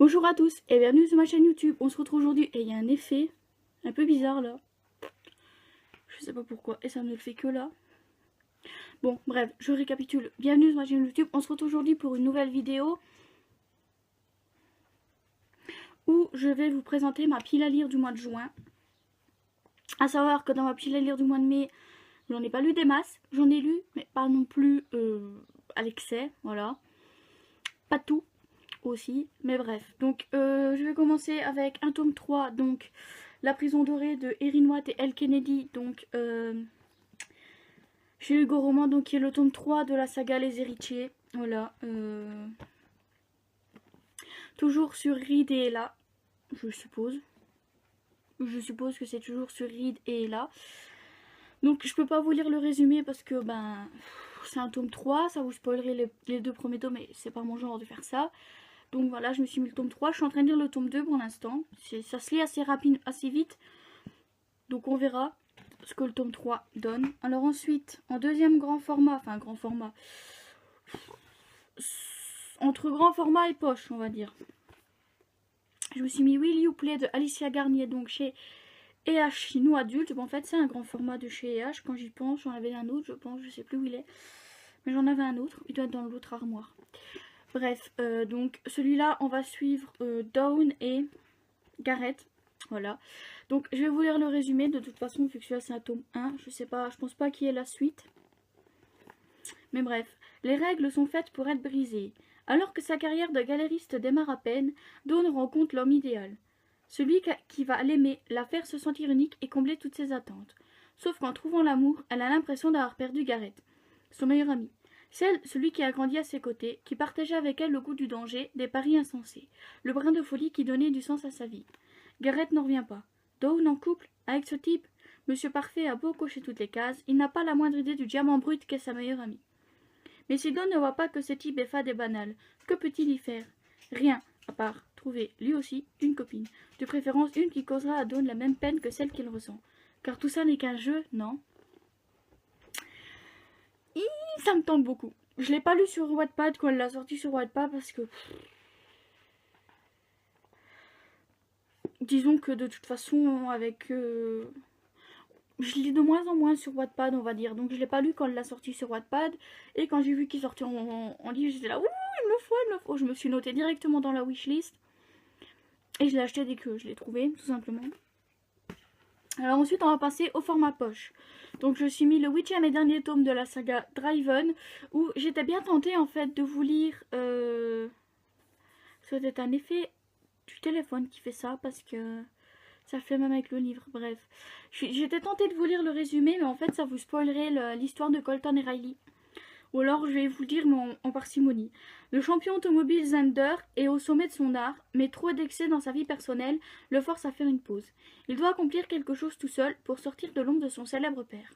Bonjour à tous et bienvenue sur ma chaîne YouTube. On se retrouve aujourd'hui et il y a un effet un peu bizarre là. Je sais pas pourquoi et ça ne le fait que là. Bon bref, je récapitule. Bienvenue sur ma chaîne YouTube. On se retrouve aujourd'hui pour une nouvelle vidéo où je vais vous présenter ma pile à lire du mois de juin. A savoir que dans ma pile à lire du mois de mai, j'en ai pas lu des masses. J'en ai lu mais pas non plus à l'excès, voilà. Pas tout aussi, mais bref. Donc je vais commencer avec un tome 3, donc La prison dorée de Erin Watt et Elle Kennedy, donc chez Hugo Roman, donc qui est le tome 3 de la saga Les Héritiers. Voilà. Toujours sur Reed et Ella, je suppose. Je suppose que c'est toujours sur Reed et Ella. Donc je peux pas vous lire le résumé parce que ben c'est un tome 3, ça vous spoilerait les deux premiers tomes, mais c'est pas mon genre de faire ça. Donc voilà, je me suis mis le tome 3, je suis en train de lire le tome 2 pour l'instant. Ça se lit assez rapide, assez vite. Donc on verra ce que le tome 3 donne. Alors ensuite, en deuxième grand format, enfin grand format, entre grand format et poche on va dire. Je me suis mis Will You Play de Alicia Garnier, donc chez EH Chino Adulte. Bon, en fait c'est un grand format de chez EH, quand j'y pense, j'en avais un autre je pense, je sais plus où il est. Mais j'en avais un autre, il doit être dans l'autre armoire. Bref, donc celui-là, on va suivre Dawn et Gareth. Voilà. Donc je vais vous lire le résumé. De toute façon, vu que celui-là c'est un tome 1, je sais pas, je pense pas qu'il y ait la suite. Mais bref, les règles sont faites pour être brisées. Alors que sa carrière de galériste démarre à peine, Dawn rencontre l'homme idéal. Celui qui va l'aimer, la faire se sentir unique et combler toutes ses attentes. Sauf qu'en trouvant l'amour, elle a l'impression d'avoir perdu Gareth, son meilleur ami. Celui qui a grandi à ses côtés, qui partageait avec elle le goût du danger, des paris insensés, le brin de folie qui donnait du sens à sa vie. Gareth n'en revient pas. Dawn en couple avec ce type. Monsieur Parfait a beau cocher toutes les cases, il n'a pas la moindre idée du diamant brut qu'est sa meilleure amie. Mais si Dawn ne voit pas que ce type est fade et banal, que peut-il y faire? Rien, à part trouver, lui aussi, une copine. De préférence une qui causera à Dawn la même peine que celle qu'il ressent. Car tout ça n'est qu'un jeu, non? Ça me tente beaucoup. Je l'ai pas lu sur Wattpad quand elle l'a sorti sur Wattpad parce que... Disons que de toute façon, avec... Je lis de moins en moins sur Wattpad, on va dire. Donc je l'ai pas lu quand elle l'a sorti sur Wattpad. Et quand j'ai vu qu'il sortait en livre, j'étais là, ouh, il me le faut, il me le faut. Je me suis notée directement dans la wishlist. Et je l'ai acheté dès que je l'ai trouvé, tout simplement. Alors ensuite, on va passer au format poche. Donc je suis mis le 8e et dernier tome de la saga Driven, où j'étais bien tentée en fait de vous lire... C'était un effet du téléphone qui fait ça, parce que ça fait même avec le livre, bref. J'étais tentée de vous lire le résumé, mais en fait ça vous spoilerait l'histoire de Colton et Riley. Ou alors je vais vous le dire mais en parcimonie. Le champion automobile Zander est au sommet de son art, mais trop d'excès dans sa vie personnelle le force à faire une pause. Il doit accomplir quelque chose tout seul pour sortir de l'ombre de son célèbre père.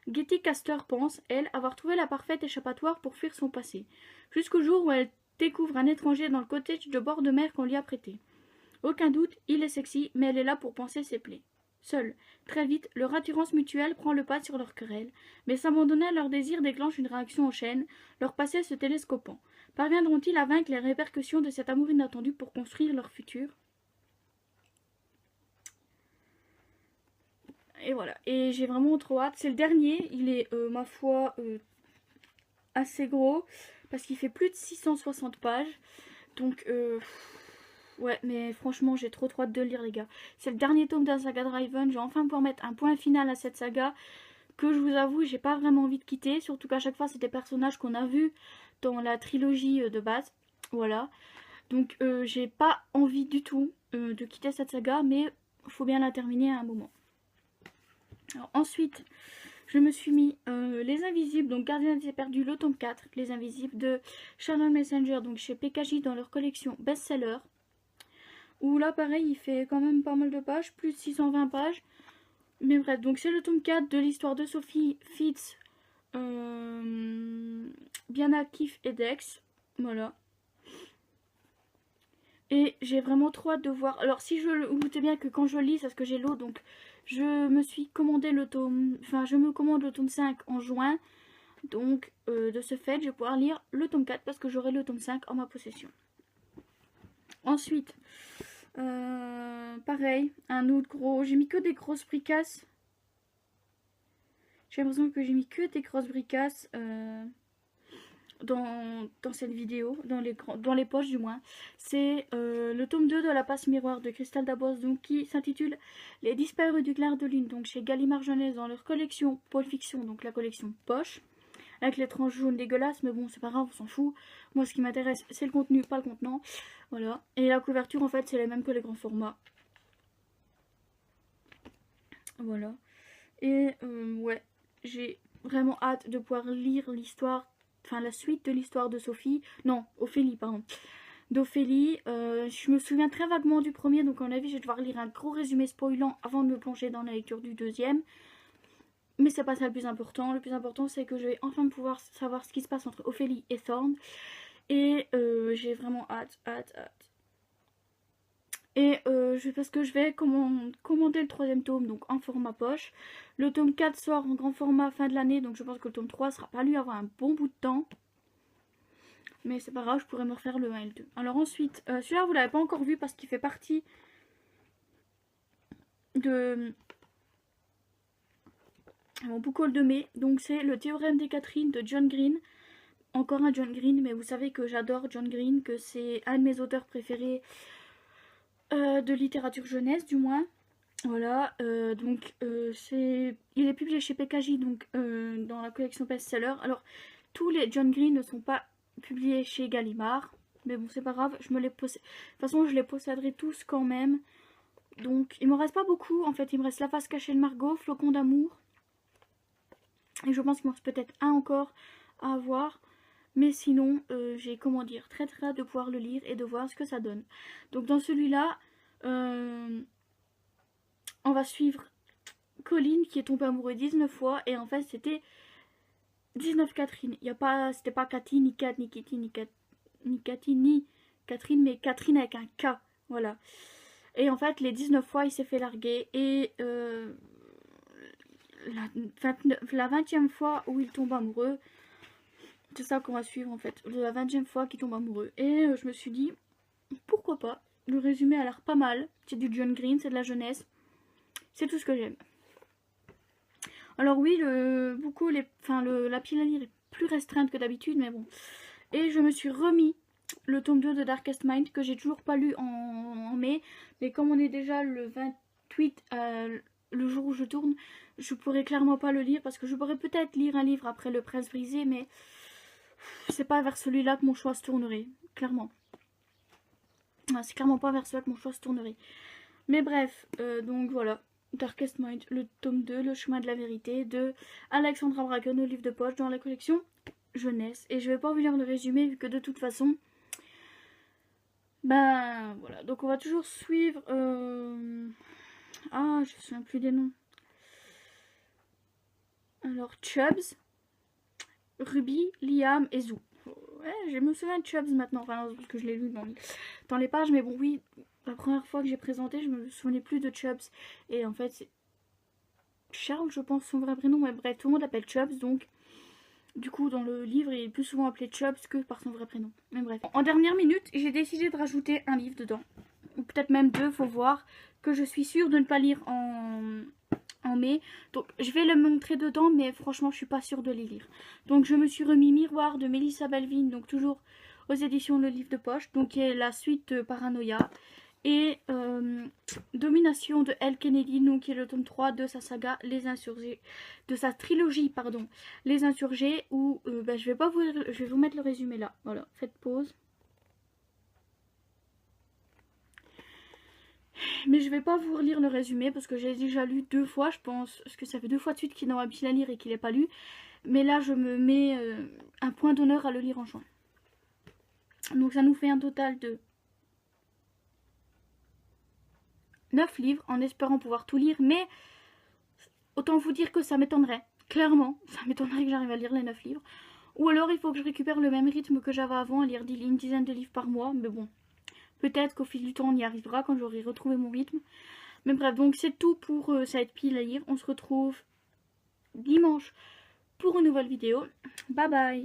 Getty Castor pense, elle, avoir trouvé la parfaite échappatoire pour fuir son passé, jusqu'au jour où elle découvre un étranger dans le cottage de bord de mer qu'on lui a prêté. Aucun doute, il est sexy, mais elle est là pour panser ses plaies. Seule, très vite, leur attirance mutuelle prend le pas sur leur querelle, mais s'abandonner à leur désir déclenche une réaction en chaîne, leur passé se télescopant. Parviendront-ils à vaincre les répercussions de cet amour inattendu pour construire leur futur? Et voilà, et j'ai vraiment trop hâte. C'est le dernier, il est, ma foi, assez gros, parce qu'il fait plus de 660 pages. Donc, ouais, mais franchement, j'ai trop hâte de le lire, les gars. C'est le dernier tome de la saga Driven. Je vais enfin pouvoir mettre un point final à cette saga que je vous avoue, j'ai pas vraiment envie de quitter. Surtout qu'à chaque fois, c'est des personnages qu'on a vus dans la trilogie de base. Voilà. Donc, j'ai pas envie du tout de quitter cette saga, mais il faut bien la terminer à un moment. Alors, ensuite, je me suis mis Les Invisibles, donc Gardien des Perdus, le tome 4, Les Invisibles de Channel Messenger, donc chez PKJ dans leur collection best-seller. Où là, pareil, il fait quand même pas mal de pages, plus de 620 pages. Mais bref, donc c'est le tome 4 de l'histoire de Sophie, Fitz, Biana, Kif et Dex. Voilà. Et j'ai vraiment trop hâte de voir. Alors si je vous doutez bien que quand je lis, c'est parce que j'ai l'eau, donc je me suis commandé le tome... Enfin, je me commande le tome 5 en juin. Donc de ce fait, je vais pouvoir lire le tome 4 parce que j'aurai le tome 5 en ma possession. Ensuite, pareil, un autre gros. J'ai mis que des grosses bricasses. J'ai l'impression que j'ai mis que des grosses bricasses dans cette vidéo, dans les poches du moins. C'est le tome 2 de la passe miroir de Cristal Dabos, donc qui s'intitule Les disparus du clair de lune, donc chez Gallimard Jeunesse dans leur collection Pôle Fiction, donc la collection poche. Avec les tranches jaunes dégueulasses, mais bon, c'est pas grave, on s'en fout. Moi, ce qui m'intéresse, c'est le contenu, pas le contenant. Voilà. Et la couverture, en fait, c'est la même que les grands formats. Voilà. Et ouais, j'ai vraiment hâte de pouvoir lire l'histoire, enfin la suite de l'histoire de Sophie. Non, Ophélie, pardon. D'Ophélie. Je me souviens très vaguement du premier, donc à mon avis, je vais devoir lire un gros résumé spoilant avant de me plonger dans la lecture du deuxième. Mais c'est pas ça le plus important. Le plus important, c'est que je vais enfin pouvoir savoir ce qui se passe entre Ophélie et Thorne. Et j'ai vraiment hâte. Et parce que je vais commander le troisième tome, donc en format poche. Le tome 4 sort en grand format fin de l'année, donc je pense que le tome 3 sera pas lui avoir un bon bout de temps. Mais c'est pas grave, je pourrais me refaire le 1 et le 2. Alors ensuite, celui-là vous l'avez pas encore vu parce qu'il fait partie de mon book haul de mai. Donc c'est le théorème des Catherine de John Green. Encore un John Green, mais vous savez que j'adore John Green, que c'est un de mes auteurs préférés de littérature jeunesse du moins. Voilà, il est publié chez PKJ, donc dans la collection best-seller. Alors, tous les John Green ne sont pas publiés chez Gallimard, mais bon, c'est pas grave, je me les possède. De toute façon, je les posséderai tous quand même. Donc, il me reste pas beaucoup, en fait, il me reste La face cachée de Margot, Flocon d'amour. Et je pense qu'il me reste peut-être un encore à avoir. Mais sinon, j'ai, comment dire, très hâte de pouvoir le lire et de voir ce que ça donne. Donc, dans celui-là, on va suivre Colline qui est tombée amoureuse 19 fois. Et en fait, c'était 19 Catherine. C'était pas Cathy, ni Kat, ni Kitty, ni Cathy, ni Catherine, mais Catherine avec un K. Voilà. Et en fait, les 19 fois, il s'est fait larguer. Et la 20e fois où il tombe amoureux, c'est ça qu'on va suivre en fait. La 20e fois qu'il tombe amoureux. Et je me suis dit, pourquoi pas. Le résumé a l'air pas mal. C'est du John Green, c'est de la jeunesse. C'est tout ce que j'aime. Alors oui, la pile à lire est plus restreinte que d'habitude, mais bon. Et je me suis remis le tome 2 de Darkest Mind, que j'ai toujours pas lu en mai. Mais comme on est déjà le 28, le jour où je tourne, je pourrais clairement pas le lire, parce que je pourrais peut-être lire un livre après Le Prince brisé, mais c'est pas vers celui-là que mon choix se tournerait, clairement. C'est clairement pas vers celui-là que mon choix se tournerait. Mais bref, donc voilà. Darkest Mind, le tome 2, Le chemin de la vérité, de Alexandra Bracken, au livre de poche dans la collection jeunesse. Et je vais pas vous lire le résumé vu que de toute façon, ben voilà. Donc on va toujours suivre. Ah, je me souviens plus des noms. Alors Chubbs, Ruby, Liam et Zou. Ouais, je me souviens de Chubbs maintenant, enfin parce que je l'ai lu dans les pages, mais bon oui. La première fois que j'ai présenté, je me souvenais plus de Chubbs. Et en fait, c'est Charles, je pense, son vrai prénom. Mais bref, tout le monde l'appelle Chubbs. Donc, du coup, dans le livre, il est plus souvent appelé Chubbs que par son vrai prénom. Mais bref. En dernière minute, j'ai décidé de rajouter un livre dedans. Ou peut-être même deux, faut voir. Que je suis sûre de ne pas lire en mai. Donc, je vais le montrer dedans. Mais franchement, je suis pas sûre de les lire. Donc, je me suis remis Miroir de Mélissa Belvin. Donc, toujours aux éditions Le Livre de Poche. Donc, qui est la suite de Paranoia. Et Domination de Elle Kennedy, donc qui est le tome 3 de sa saga Les Insurgés, de sa trilogie pardon, Les Insurgés, où je vais vous mettre le résumé là. Voilà, faites pause. Mais je vais pas vous relire le résumé parce que j'ai déjà lu 2 fois, je pense, parce que ça fait 2 fois de suite qu'il est dans ma pile à lire et qu'il n'est pas lu. Mais là, je me mets un point d'honneur à le lire en juin. Donc ça nous fait un total de 9 livres, en espérant pouvoir tout lire, mais autant vous dire que ça m'étonnerait, clairement, ça m'étonnerait que j'arrive à lire les 9 livres, ou alors il faut que je récupère le même rythme que j'avais avant, à lire une dizaine de livres par mois, mais bon, peut-être qu'au fil du temps on y arrivera quand j'aurai retrouvé mon rythme, mais bref, donc c'est tout pour cette pile à lire, on se retrouve dimanche pour une nouvelle vidéo, bye bye.